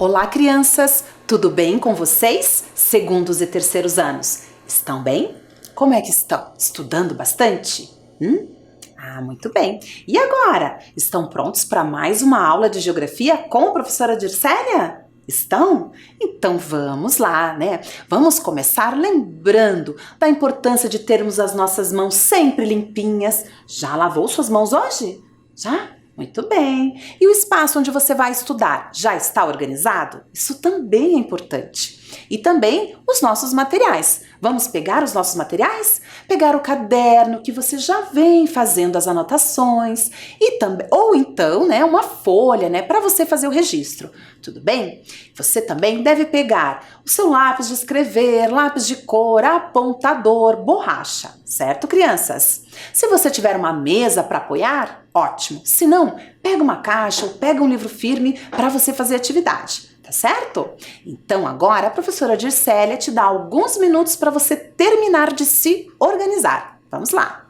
Olá, crianças! Tudo bem com vocês? Segundos e terceiros anos. Estão bem? Como é que estão? Estudando bastante? Muito bem. E agora? Estão prontos para mais uma aula de geografia com a professora Dircélia? Estão? Então vamos lá, né? Vamos começar lembrando da importância de termos as nossas mãos sempre limpinhas. Já lavou suas mãos hoje? Já? Muito bem. E o espaço onde você vai estudar já está organizado? Isso também é importante. E também os nossos materiais. Vamos pegar os nossos materiais? Pegar o caderno que você já vem fazendo as anotações e também, ou então, né, uma folha, né, para você fazer o registro. Tudo bem? Você também deve pegar o seu lápis de escrever, lápis de cor, apontador, borracha, certo, crianças? Se você tiver uma mesa para apoiar, ótimo. Se não, pega uma caixa ou pega um livro firme para você fazer atividade. Tá certo? Então agora a professora Dircélia te dá alguns minutos para você terminar de se organizar. Vamos lá!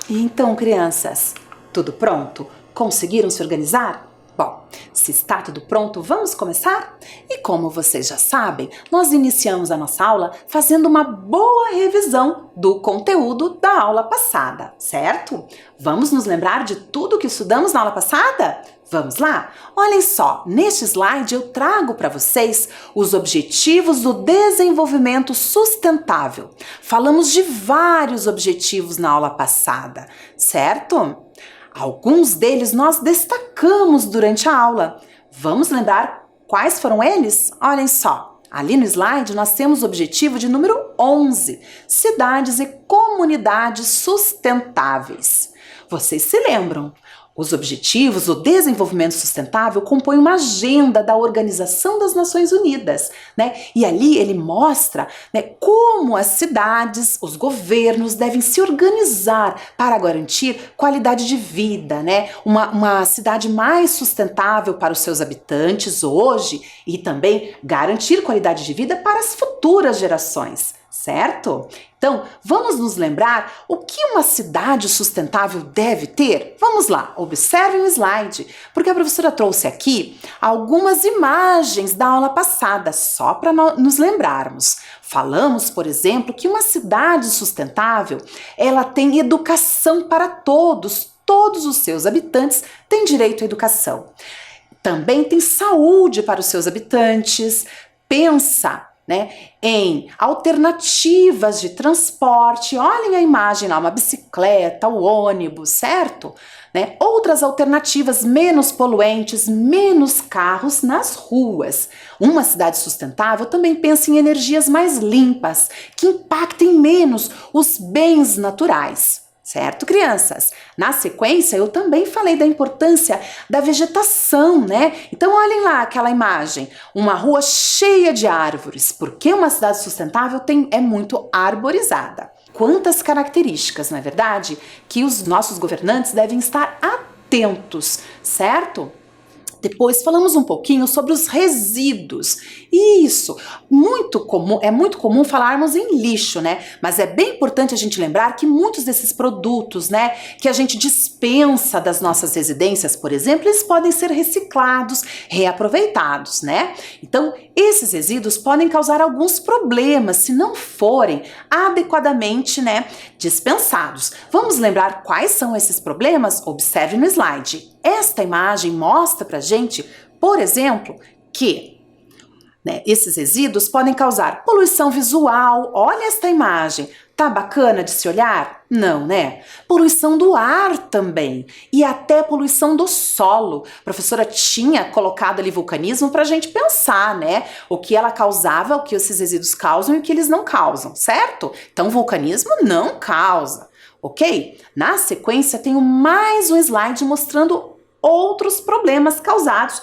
Então, crianças, tudo pronto? Conseguiram se organizar? Bom, se está tudo pronto, vamos começar? E como vocês já sabem, nós iniciamos a nossa aula fazendo uma boa revisão do conteúdo da aula passada, certo? Vamos nos lembrar de tudo que estudamos na aula passada? Vamos lá? Olhem só, neste slide eu trago para vocês os objetivos do desenvolvimento sustentável. Falamos de vários objetivos na aula passada, certo? Alguns deles nós destacamos durante a aula. Vamos lembrar quais foram eles? Olhem só, ali no slide nós temos o objetivo de número 11, cidades e comunidades sustentáveis. Vocês se lembram? Os objetivos do desenvolvimento sustentável compõem uma agenda da Organização das Nações Unidas, né? E ali ele mostra, né, como as cidades, os governos devem se organizar para garantir qualidade de vida, né? Uma cidade mais sustentável para os seus habitantes hoje e também garantir qualidade de vida para as futuras gerações. Certo? Então, vamos nos lembrar o que uma cidade sustentável deve ter? Vamos lá, observem o slide, porque a professora trouxe aqui algumas imagens da aula passada, só para nos lembrarmos. Falamos, por exemplo, que uma cidade sustentável, ela tem educação para todos os seus habitantes têm direito à educação. Também tem saúde para os seus habitantes, pensa, né, em alternativas de transporte. Olhem a imagem lá, uma bicicleta, o ônibus, certo? Né? Outras alternativas menos poluentes, menos carros nas ruas. Uma cidade sustentável também pensa em energias mais limpas, que impactem menos os bens naturais. Certo, crianças? Na sequência, eu também falei da importância da vegetação, né? Então, olhem lá aquela imagem, uma rua cheia de árvores, porque uma cidade sustentável é muito arborizada. Quantas características, não é verdade? Que os nossos governantes devem estar atentos, certo? Depois falamos um pouquinho sobre os resíduos. Isso, é muito comum falarmos em lixo, né? Mas é bem importante a gente lembrar que muitos desses produtos, né, que a gente dispensa das nossas residências, por exemplo, eles podem ser reciclados, reaproveitados, né? Então, esses resíduos podem causar alguns problemas se não forem adequadamente, né, dispensados. Vamos lembrar quais são esses problemas? Observe no slide. Esta imagem mostra pra gente, por exemplo, que né? Esses resíduos podem causar poluição visual. Olha esta imagem. Tá bacana de se olhar? Não, né? Poluição do ar também. E até poluição do solo. A professora tinha colocado ali vulcanismo para a gente pensar, né? O que ela causava, o que esses resíduos causam e o que eles não causam, certo? Então, vulcanismo não causa, ok? Na sequência, tenho mais um slide mostrando outros problemas causados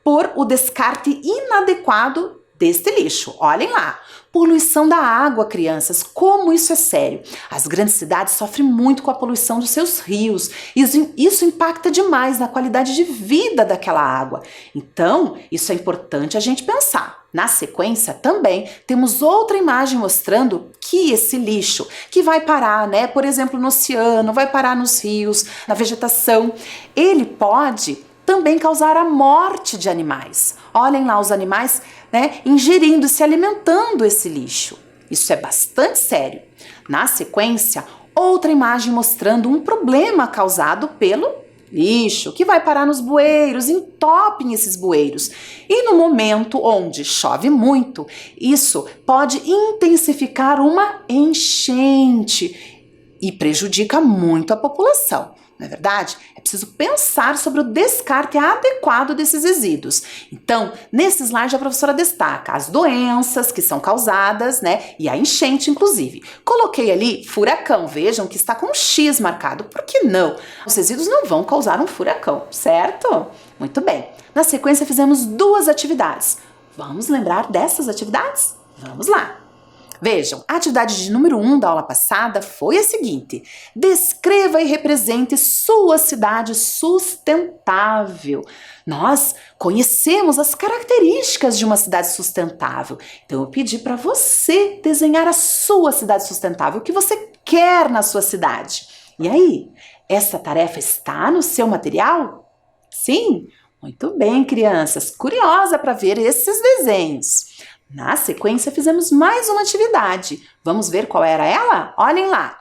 por o descarte inadequado deste lixo. Olhem lá. Poluição da água, crianças, como isso é sério. As grandes cidades sofrem muito com a poluição dos seus rios. Isso impacta demais na qualidade de vida daquela água. Então, isso é importante a gente pensar. Na sequência, também temos outra imagem mostrando que esse lixo, que vai parar, né, por exemplo, no oceano, vai parar nos rios, na vegetação, ele pode também causar a morte de animais. Olhem lá os animais, né, ingerindo e se alimentando esse lixo. Isso é bastante sério. Na sequência, outra imagem mostrando um problema causado pelo lixo, que vai parar nos bueiros, entopem esses bueiros. E no momento onde chove muito, isso pode intensificar uma enchente e prejudica muito a população. Não é verdade? É preciso pensar sobre o descarte adequado desses resíduos. Então, nesse slide a professora destaca as doenças que são causadas, né? E a enchente, inclusive. Coloquei ali furacão, vejam que está com um X marcado. Por que não? Os resíduos não vão causar um furacão, certo? Muito bem. Na sequência fizemos duas atividades. Vamos lembrar dessas atividades? Vamos lá! Vejam, a atividade de número 1 da aula passada foi a seguinte: descreva e represente sua cidade sustentável. Nós conhecemos as características de uma cidade sustentável, então eu pedi para você desenhar a sua cidade sustentável, o que você quer na sua cidade. E aí, essa tarefa está no seu material? Sim? Muito bem, crianças, curiosa para ver esses desenhos. Na sequência, fizemos mais uma atividade. Vamos ver qual era ela? Olhem lá.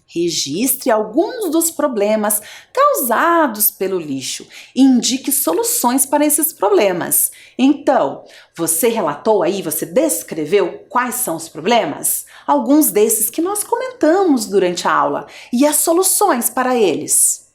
Registre alguns dos problemas causados pelo lixo e indique soluções para esses problemas. Então, você relatou aí, você descreveu quais são os problemas? Alguns desses que nós comentamos durante a aula e as soluções para eles.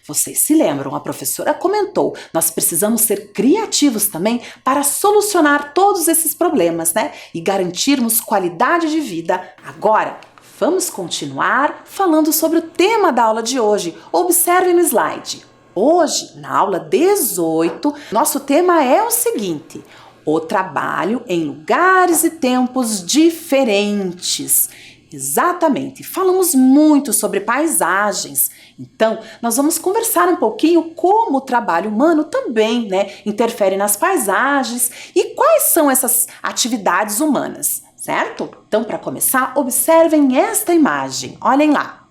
Vocês se lembram, a professora comentou, nós precisamos ser criativos também para solucionar todos esses problemas, né? E garantirmos qualidade de vida. Agora, vamos continuar falando sobre o tema da aula de hoje. Observe no slide. Hoje, na aula 18, nosso tema é o seguinte: o trabalho em lugares e tempos diferentes. Exatamente, falamos muito sobre paisagens. Então, nós vamos conversar um pouquinho como o trabalho humano também, né, interfere nas paisagens e quais são essas atividades humanas, certo? Então, para começar, observem esta imagem. Olhem lá.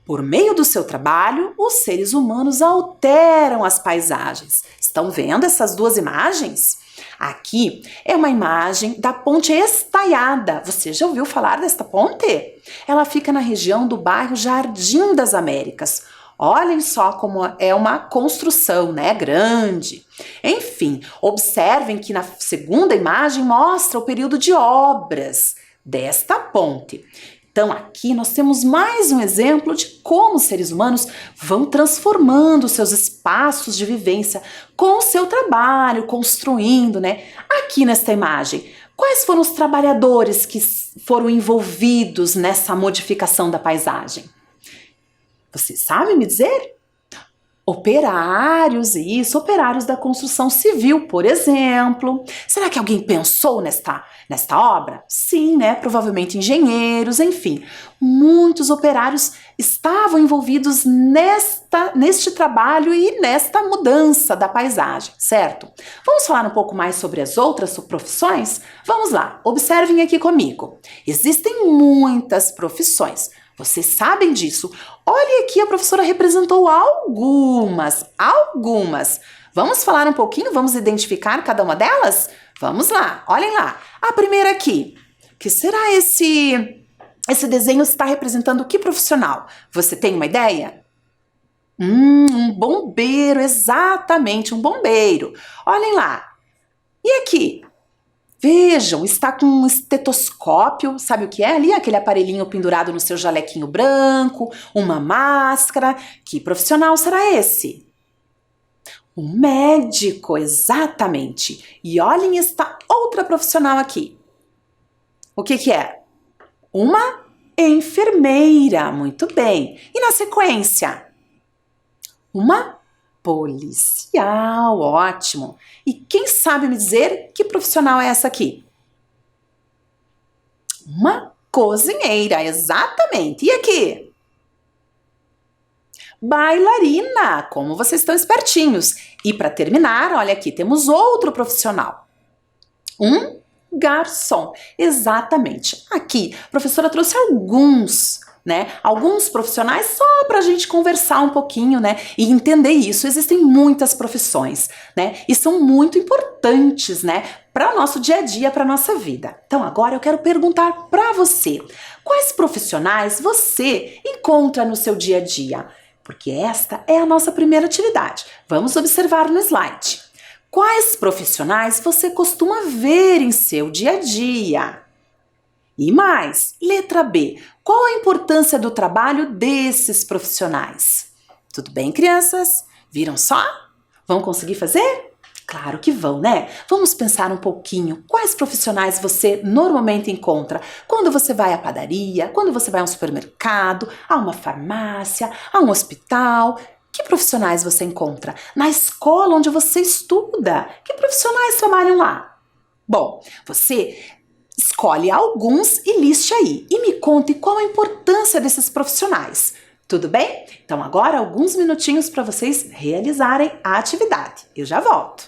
Por meio do seu trabalho, os seres humanos alteram as paisagens. Estão vendo essas duas imagens? Aqui é uma imagem da Ponte Estaiada. Você já ouviu falar desta ponte? Ela fica na região do bairro Jardim das Américas. Olhem só como é uma construção, né? Grande. Enfim, observem que na segunda imagem mostra o período de obras desta ponte. Então, aqui nós temos mais um exemplo de como os seres humanos vão transformando seus espaços de vivência com o seu trabalho, construindo, né? Aqui nesta imagem, quais foram os trabalhadores que foram envolvidos nessa modificação da paisagem? Vocês sabem me dizer? Operários, isso, operários da construção civil, por exemplo. Será que alguém pensou nesta obra? Sim, né? Provavelmente engenheiros, enfim. Muitos operários estavam envolvidos neste trabalho e nesta mudança da paisagem, certo? Vamos falar um pouco mais sobre as outras profissões? Vamos lá, observem aqui comigo. Existem muitas profissões. Vocês sabem disso. Olha aqui, a professora representou algumas. Vamos falar um pouquinho, vamos identificar cada uma delas? Vamos lá, olhem lá. A primeira aqui. Que será esse desenho está representando que profissional? Você tem uma ideia? Um bombeiro, exatamente, um bombeiro. Olhem lá. E aqui? Vejam, está com um estetoscópio, sabe o que é ali? Aquele aparelhinho pendurado no seu jalequinho branco, uma máscara. Que profissional será esse? Um médico, exatamente. E olhem esta outra profissional aqui. O que é? Uma enfermeira, muito bem. E na sequência? Uma policial, ótimo. E quem sabe me dizer que profissional é essa aqui? Uma cozinheira, exatamente. E aqui? Bailarina, como vocês estão espertinhos. E para terminar, olha aqui, temos outro profissional. Um garçom, exatamente. Aqui, a professora trouxe alguns, né? Alguns profissionais só para a gente conversar um pouquinho, né? E entender isso. Existem muitas profissões, né? E são muito importantes, né? Para o nosso dia a dia, para a nossa vida. Então agora eu quero perguntar para você, quais profissionais você encontra no seu dia a dia? Porque esta é a nossa primeira atividade. Vamos observar no slide. Quais profissionais você costuma ver em seu dia a dia? E mais, letra B, qual a importância do trabalho desses profissionais? Tudo bem, crianças? Viram só? Vão conseguir fazer? Claro que vão, né? Vamos pensar um pouquinho. Quais profissionais você normalmente encontra quando você vai à padaria, quando você vai a um supermercado, a uma farmácia, a um hospital? Que profissionais você encontra? Na escola onde você estuda? Que profissionais trabalham lá? Bom, você escolhe alguns e liste aí. E me conte qual a importância desses profissionais. Tudo bem? Então agora alguns minutinhos para vocês realizarem a atividade. Eu já volto.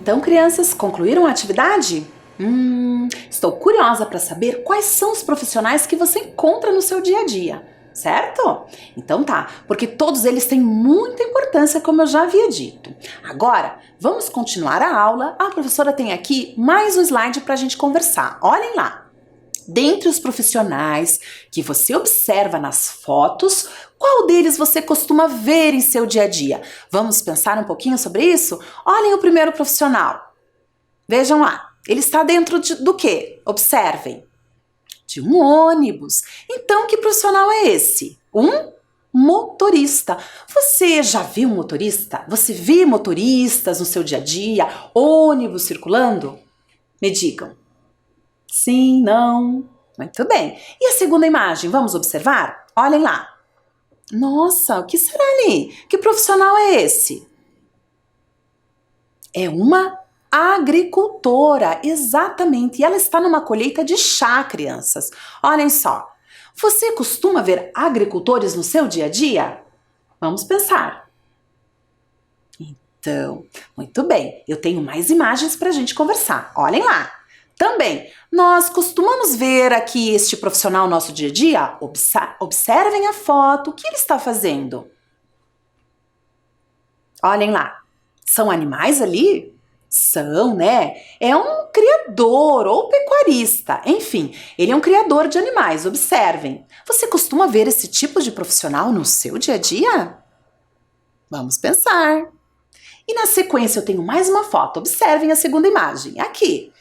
Então, crianças, concluíram a atividade? Estou curiosa para saber quais são os profissionais que você encontra no seu dia a dia, certo? Então tá, porque todos eles têm muita importância, como eu já havia dito. Agora, vamos continuar a aula. A professora tem aqui mais um slide para a gente conversar. Olhem lá. Dentre os profissionais que você observa nas fotos, qual deles você costuma ver em seu dia a dia? Vamos pensar um pouquinho sobre isso? Olhem o primeiro profissional. Vejam lá. Ele está dentro do quê? Observem. De um ônibus. Então, que profissional é esse? Um motorista. Você já viu um motorista? Você vê motoristas no seu dia a dia? Ônibus circulando? Me digam. Sim, não. Muito bem. E a segunda imagem? Vamos observar? Olhem lá. Nossa, o que será ali? Que profissional é esse? É uma agricultora, exatamente. E ela está numa colheita de chá, crianças. Olhem só. Você costuma ver agricultores no seu dia a dia? Vamos pensar. Então, muito bem. Eu tenho mais imagens para a gente conversar. Olhem lá. Também, nós costumamos ver aqui este profissional no nosso dia a dia? Observem a foto. O que ele está fazendo? Olhem lá. São animais ali? São, né? É um criador ou pecuarista. Enfim, ele é um criador de animais. Observem. Você costuma ver esse tipo de profissional no seu dia a dia? Vamos pensar. E na sequência eu tenho mais uma foto. Observem a segunda imagem. Aqui.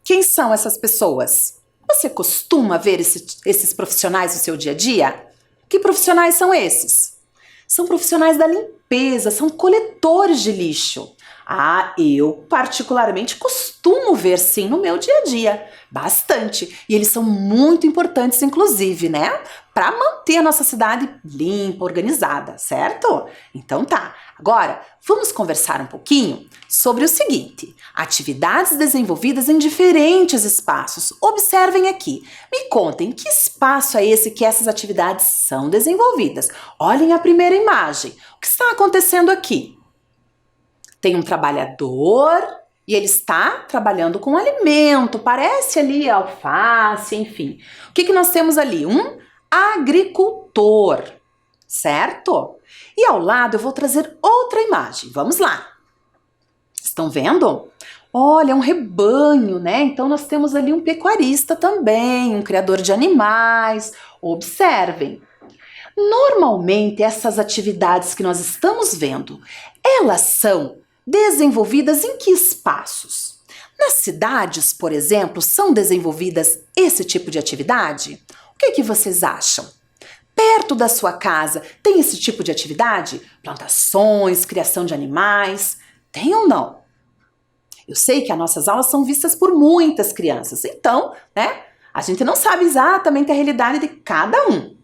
Quem são essas pessoas? Você costuma ver esses profissionais no seu dia a dia? Que profissionais são esses? São profissionais da limpeza, são coletores de lixo. Ah, eu particularmente costumo ver sim no meu dia a dia, bastante. E eles são muito importantes, inclusive, né? Para manter a nossa cidade limpa, organizada, certo? Então tá. Agora, vamos conversar um pouquinho sobre o seguinte: atividades desenvolvidas em diferentes espaços. Observem aqui. Me contem, que espaço é esse que essas atividades são desenvolvidas? Olhem a primeira imagem. O que está acontecendo aqui? Tem um trabalhador e ele está trabalhando com alimento, parece ali alface, enfim. O que nós temos ali? Um agricultor, certo? E ao lado eu vou trazer outra imagem. Vamos lá. Estão vendo? Olha, é um rebanho, né? Então nós temos ali um pecuarista também, um criador de animais. Observem. Normalmente essas atividades que nós estamos vendo, elas são desenvolvidas em que espaços? Nas cidades, por exemplo, são desenvolvidas esse tipo de atividade? O que vocês acham? Perto da sua casa tem esse tipo de atividade? Plantações, criação de animais? Tem ou não? Eu sei que as nossas aulas são vistas por muitas crianças, então, né, a gente não sabe exatamente a realidade de cada um.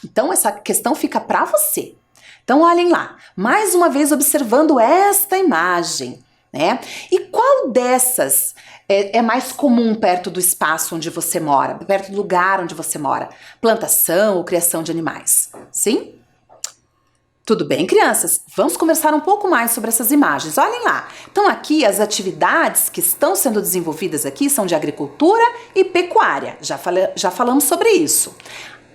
Então, essa questão fica para você. Então, olhem lá, mais uma vez observando esta imagem, né? E qual dessas é mais comum perto do espaço onde você mora, perto do lugar onde você mora? Plantação ou criação de animais? Sim? Tudo bem, crianças? Vamos conversar um pouco mais sobre essas imagens. Olhem lá. Então, aqui as atividades que estão sendo desenvolvidas aqui são de agricultura e pecuária. Já falamos sobre isso.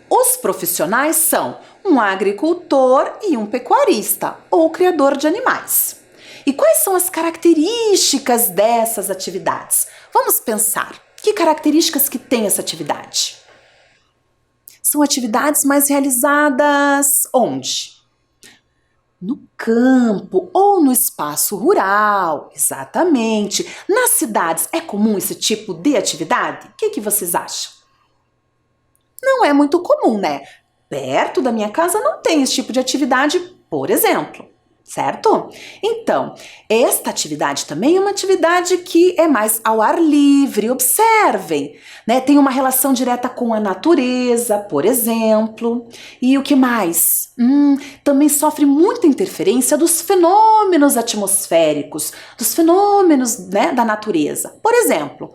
Os profissionais são um agricultor e um pecuarista, ou criador de animais. E quais são as características dessas atividades? Vamos pensar. Que características que tem essa atividade? São atividades mais realizadas onde? No campo ou no espaço rural, exatamente. Nas cidades é comum esse tipo de atividade? O que vocês acham? Não é muito comum, né? Perto da minha casa não tem esse tipo de atividade, por exemplo, certo? Então, esta atividade também é uma atividade que é mais ao ar livre, observem, né? Tem uma relação direta com a natureza, por exemplo. E o que mais? Também sofre muita interferência dos fenômenos atmosféricos, dos fenômenos, né, da natureza. Por exemplo,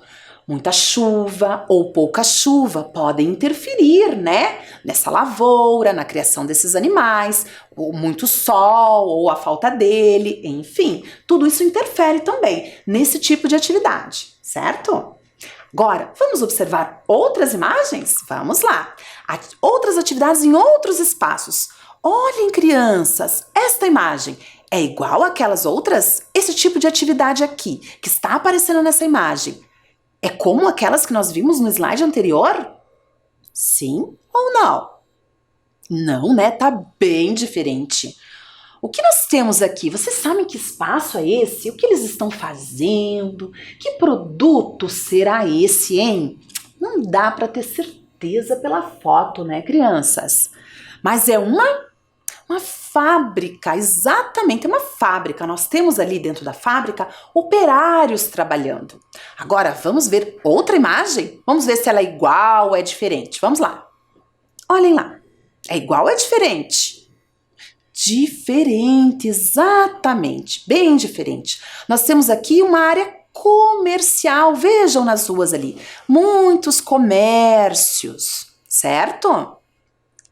Muita chuva ou pouca chuva podem interferir, né? Nessa lavoura, na criação desses animais, ou muito sol, ou a falta dele, enfim, tudo isso interfere também nesse tipo de atividade, certo? Agora, vamos observar outras imagens? Vamos lá! Outras atividades em outros espaços. Olhem, crianças, esta imagem é igual àquelas outras? Esse tipo de atividade aqui, que está aparecendo nessa imagem, é como aquelas que nós vimos no slide anterior? Sim ou não? Não, né? Tá bem diferente. O que nós temos aqui? Vocês sabem que espaço é esse? O que eles estão fazendo? Que produto será esse, hein? Não dá para ter certeza pela foto, né, crianças? Mas é uma fábrica, exatamente, uma fábrica. Nós temos ali dentro da fábrica operários trabalhando. Agora, vamos ver outra imagem? Vamos ver se ela é igual ou é diferente. Vamos lá. Olhem lá. É igual ou é diferente? Diferente, exatamente, bem diferente. Nós temos aqui uma área comercial, vejam nas ruas ali, muitos comércios, certo?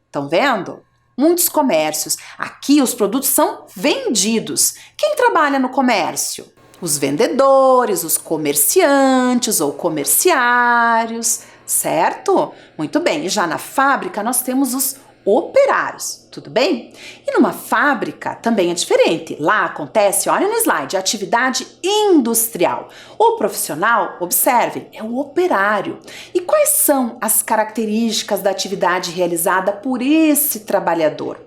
Estão vendo? Muitos comércios. Aqui os produtos são vendidos. Quem trabalha no comércio? Os vendedores, os comerciantes ou comerciários, certo? Muito bem, e já na fábrica nós temos os operários, tudo bem? E numa fábrica também é diferente. Lá acontece, olha no slide, atividade industrial. O profissional, observem, é o operário. E quais são as características da atividade realizada por esse trabalhador?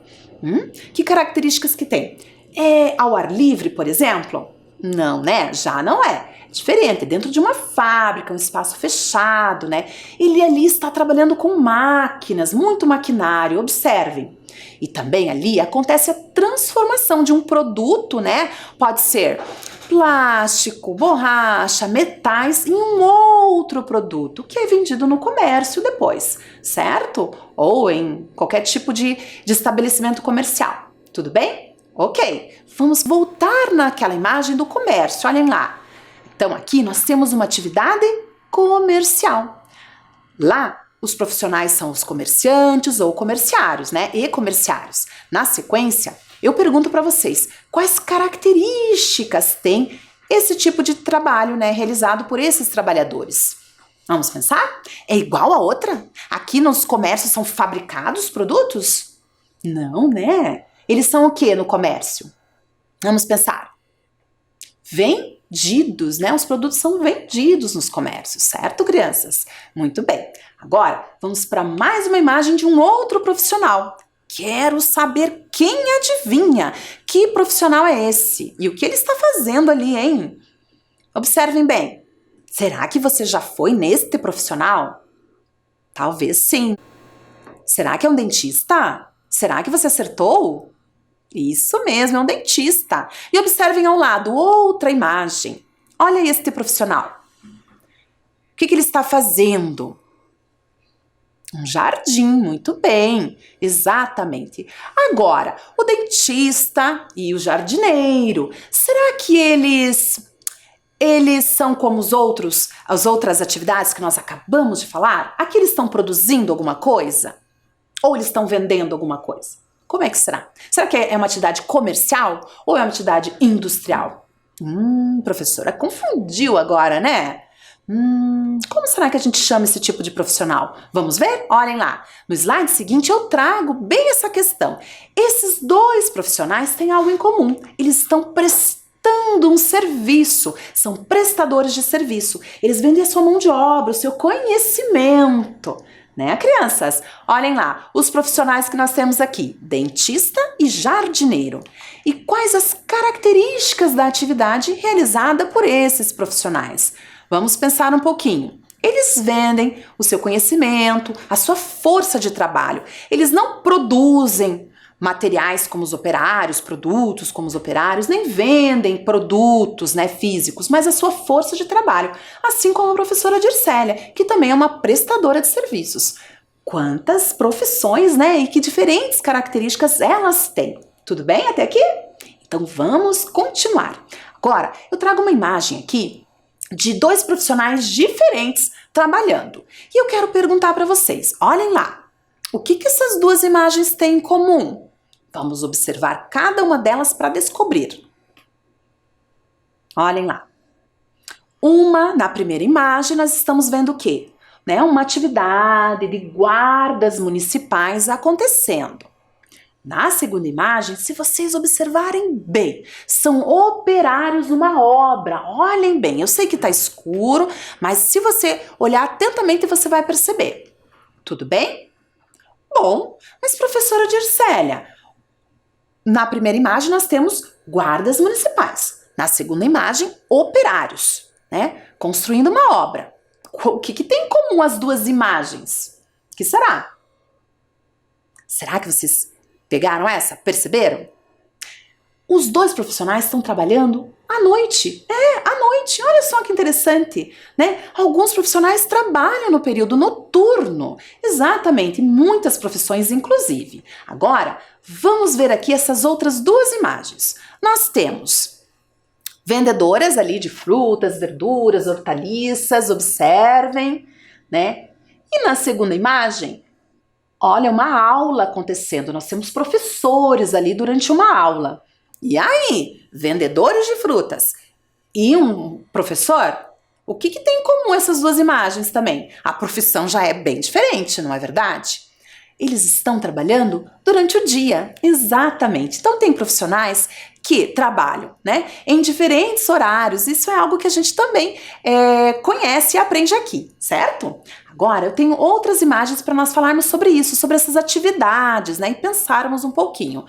Que características que tem? É ao ar livre, por exemplo? Não, né? Já não é. Diferente, dentro de uma fábrica, um espaço fechado, né? Ele ali está trabalhando com máquinas, muito maquinário, observem. E também ali acontece a transformação de um produto, né? Pode ser plástico, borracha, metais em um outro produto que é vendido no comércio depois, certo? Ou em qualquer tipo de estabelecimento comercial, tudo bem? Ok, vamos voltar naquela imagem do comércio, olhem lá. Então, aqui nós temos uma atividade comercial. Lá, os profissionais são os comerciantes ou comerciários, né? E comerciários. Na sequência, eu pergunto para vocês, quais características tem esse tipo de trabalho, né, realizado por esses trabalhadores? Vamos pensar? É igual a outra? Aqui nos comércios são fabricados produtos? Não, né? Eles são o que no comércio? Vamos pensar. Vendidos, né? Os produtos são vendidos nos comércios, certo, crianças? Muito bem. Agora, vamos para mais uma imagem de um outro profissional. Quero saber quem adivinha que profissional é esse e o que ele está fazendo ali, hein? Observem bem. Será que você já foi neste profissional? Talvez sim. Será que é um dentista? Será que você acertou? Isso mesmo, é um dentista. E observem ao lado outra imagem. Olha este profissional. O que ele está fazendo? Um jardim, muito bem, exatamente. Agora, o dentista e o jardineiro, será que eles são como as outras atividades que nós acabamos de falar? Aqui eles estão produzindo alguma coisa? Ou eles estão vendendo alguma coisa? Como é que será? Será que é uma atividade comercial ou é uma atividade industrial? Professora, confundiu agora, né? Como será que a gente chama esse tipo de profissional? Vamos ver? Olhem lá. No slide seguinte eu trago bem essa questão. Esses dois profissionais têm algo em comum. Eles estão prestando um serviço. São prestadores de serviço. Eles vendem a sua mão de obra, o seu conhecimento. Né, crianças? Olhem lá, os profissionais que nós temos aqui, dentista e jardineiro. E quais as características da atividade realizada por esses profissionais? Vamos pensar um pouquinho. Eles vendem o seu conhecimento, a sua força de trabalho. Eles não produzem materiais como os operários, produtos como os operários, nem vendem produtos, né, físicos, mas a sua força de trabalho, assim como a professora Dircélia, que também é uma prestadora de serviços. Quantas profissões, né, e que diferentes características elas têm. Tudo bem até aqui? Então vamos continuar. Agora, eu trago uma imagem aqui de dois profissionais diferentes trabalhando. E eu quero perguntar para vocês, olhem lá, o que essas duas imagens têm em comum? Vamos observar cada uma delas para descobrir. Olhem lá. Na primeira imagem, nós estamos vendo o quê? Uma atividade de guardas municipais acontecendo. Na segunda imagem, se vocês observarem bem, são operários numa obra. Olhem bem, eu sei que está escuro, mas se você olhar atentamente, você vai perceber. Tudo bem? Bom, mas professora Dircélia, na primeira imagem nós temos guardas municipais. Na segunda imagem, operários, construindo uma obra. O que tem em comum as duas imagens? O que será? Será que vocês pegaram essa? Perceberam? Os dois profissionais estão trabalhando à noite. À noite. Olha só que interessante, Alguns profissionais trabalham no período noturno. Exatamente, muitas profissões inclusive. Agora, vamos ver aqui essas outras duas imagens. Nós temos vendedoras ali de frutas, verduras, hortaliças, observem, E na segunda imagem, olha, uma aula acontecendo. Nós temos professores ali durante uma aula. E aí, vendedores de frutas e um professor, o que tem em comum essas duas imagens também? A profissão já é bem diferente, não é verdade? Eles estão trabalhando durante o dia, exatamente. Então tem profissionais que trabalham, em diferentes horários. Isso é algo que a gente também conhece e aprende aqui, certo? Agora eu tenho outras imagens para nós falarmos sobre isso, sobre essas atividades, e pensarmos um pouquinho.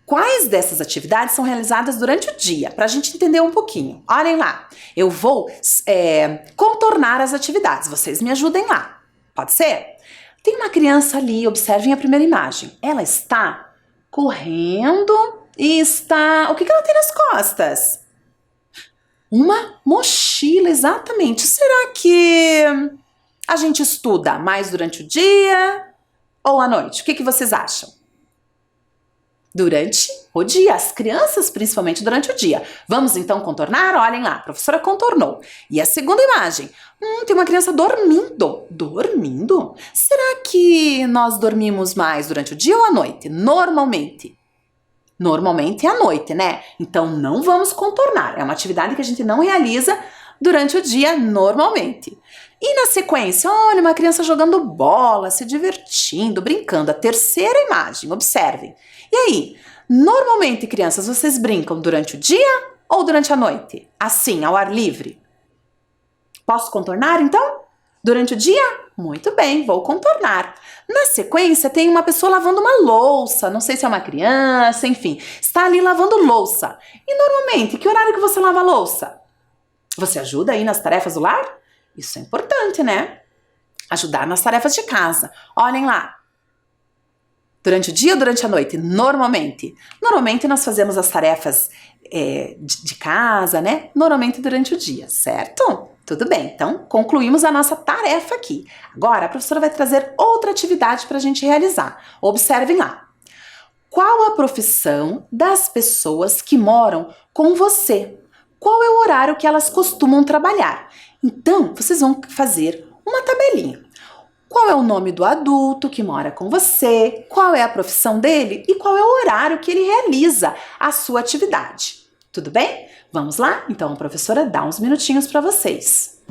Quais dessas atividades são realizadas durante o dia? Para a gente entender um pouquinho. Olhem lá, eu vou contornar as atividades, vocês me ajudem lá, pode ser? Tem uma criança ali, observem a primeira imagem. Ela está correndo e está... O que ela tem nas costas? Uma mochila, exatamente. Será que a gente estuda mais durante o dia ou à noite? O que vocês acham? Durante o dia, as crianças principalmente durante o dia. Vamos então contornar? Olhem lá, a professora contornou. E a segunda imagem, tem uma criança dormindo. Dormindo? Será que nós dormimos mais durante o dia ou à noite? Normalmente. Normalmente é à noite, Então não vamos contornar. É uma atividade que a gente não realiza durante o dia normalmente. E na sequência, olha, uma criança jogando bola, se divertindo, brincando. A terceira imagem, observem. E aí, normalmente, crianças, vocês brincam durante o dia ou durante a noite? Assim, ao ar livre? Posso contornar, então? Durante o dia? Muito bem, vou contornar. Na sequência, tem uma pessoa lavando uma louça. Não sei se é uma criança, enfim. Está ali lavando louça. E normalmente, que horário que você lava a louça? Você ajuda aí nas tarefas do lar? Isso é importante, Ajudar nas tarefas de casa. Olhem lá. Durante o dia ou durante a noite? Normalmente. Normalmente nós fazemos as tarefas de casa, Normalmente durante o dia, certo? Tudo bem, então concluímos a nossa tarefa aqui. Agora a professora vai trazer outra atividade para a gente realizar. Observem lá. Qual a profissão das pessoas que moram com você? Qual é o horário que elas costumam trabalhar? Então, vocês vão fazer uma tabelinha. Qual é o nome do adulto que mora com você? Qual é a profissão dele? E qual é o horário que ele realiza a sua atividade? Tudo bem? Vamos lá? Então, a professora dá uns minutinhos para vocês.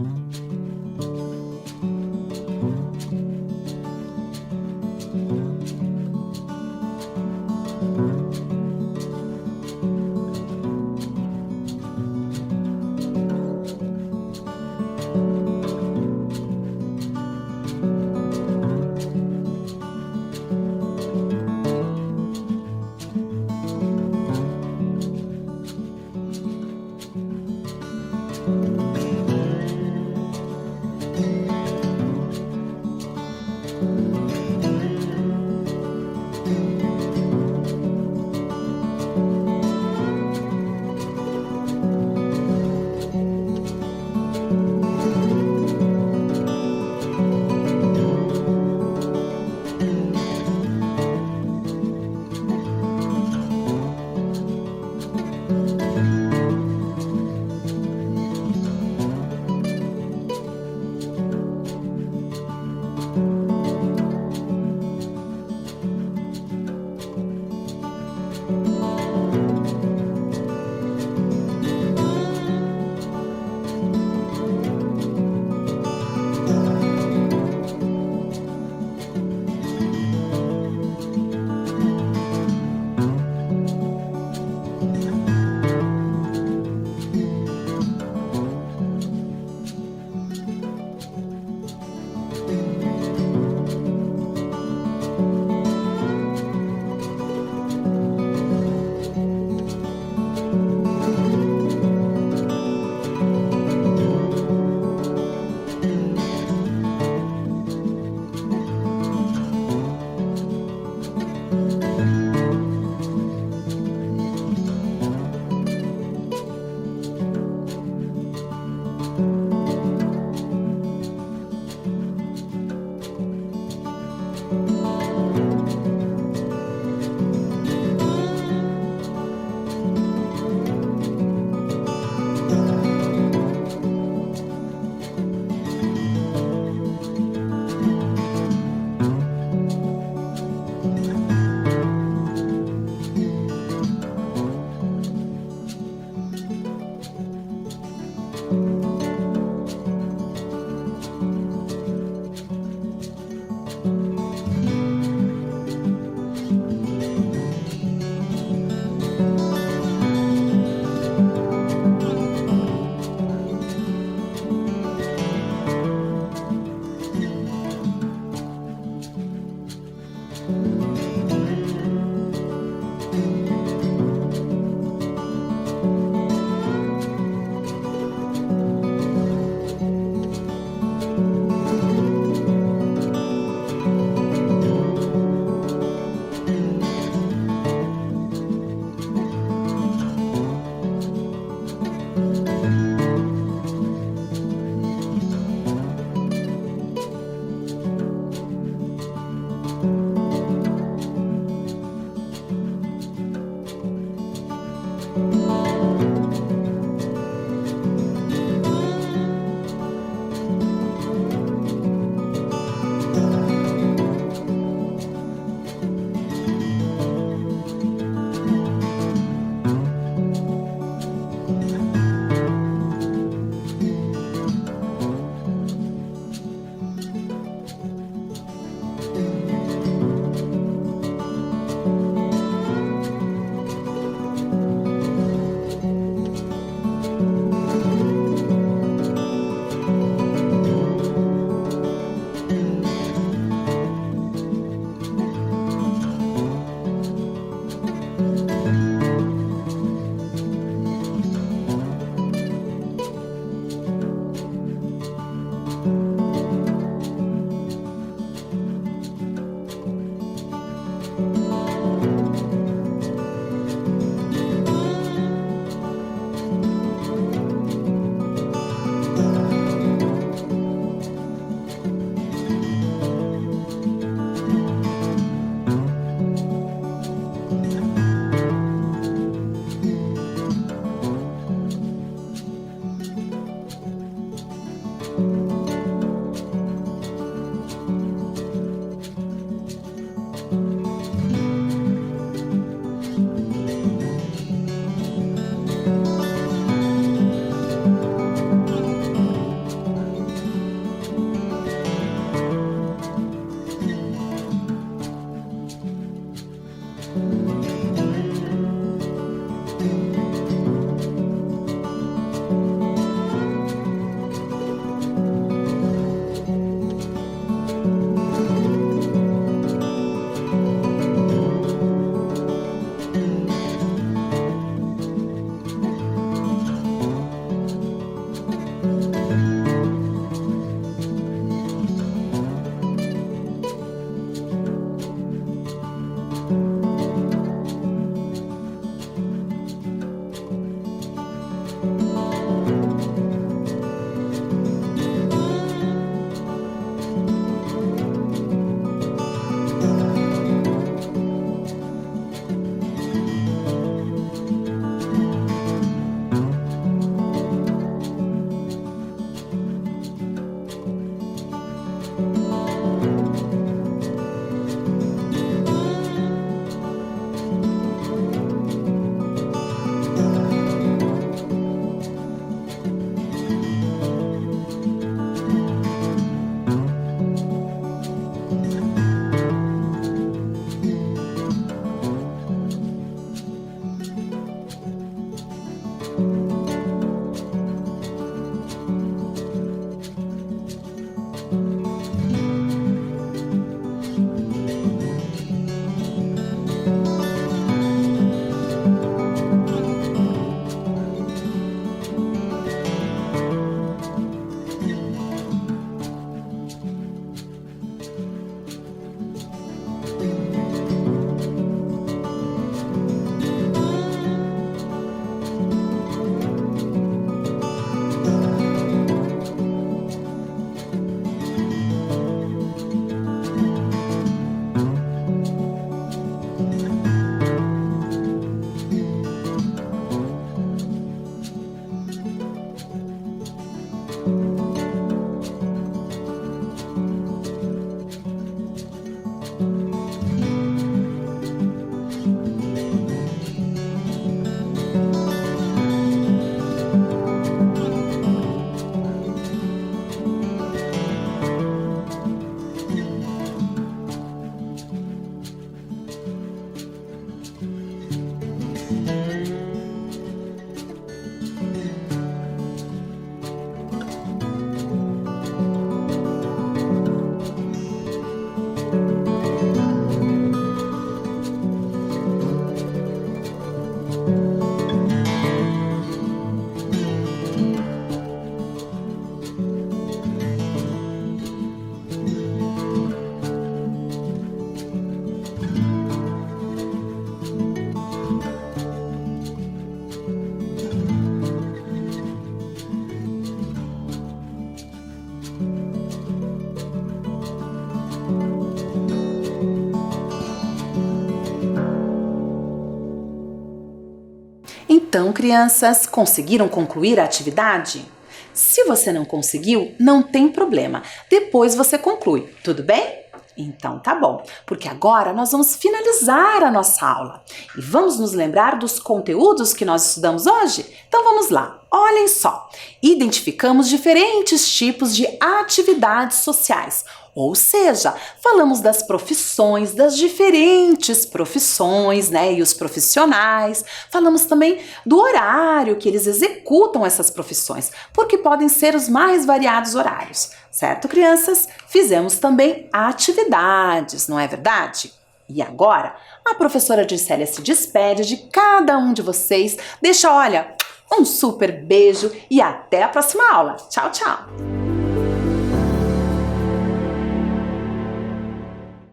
Então, crianças, conseguiram concluir a atividade? Se você não conseguiu, não tem problema. Depois você conclui, tudo bem? Então tá bom, porque agora nós vamos finalizar a nossa aula e vamos nos lembrar dos conteúdos que nós estudamos hoje? Então vamos lá, olhem só. Identificamos diferentes tipos de atividades sociais, ou seja, falamos das profissões, das diferentes profissões, né, e os profissionais. Falamos também do horário que eles executam essas profissões, porque podem ser os mais variados horários. Certo, crianças? Fizemos também atividades, não é verdade? E agora, a professora Dircélia se despede de cada um de vocês. Deixa, olha, um super beijo e até a próxima aula. Tchau, tchau!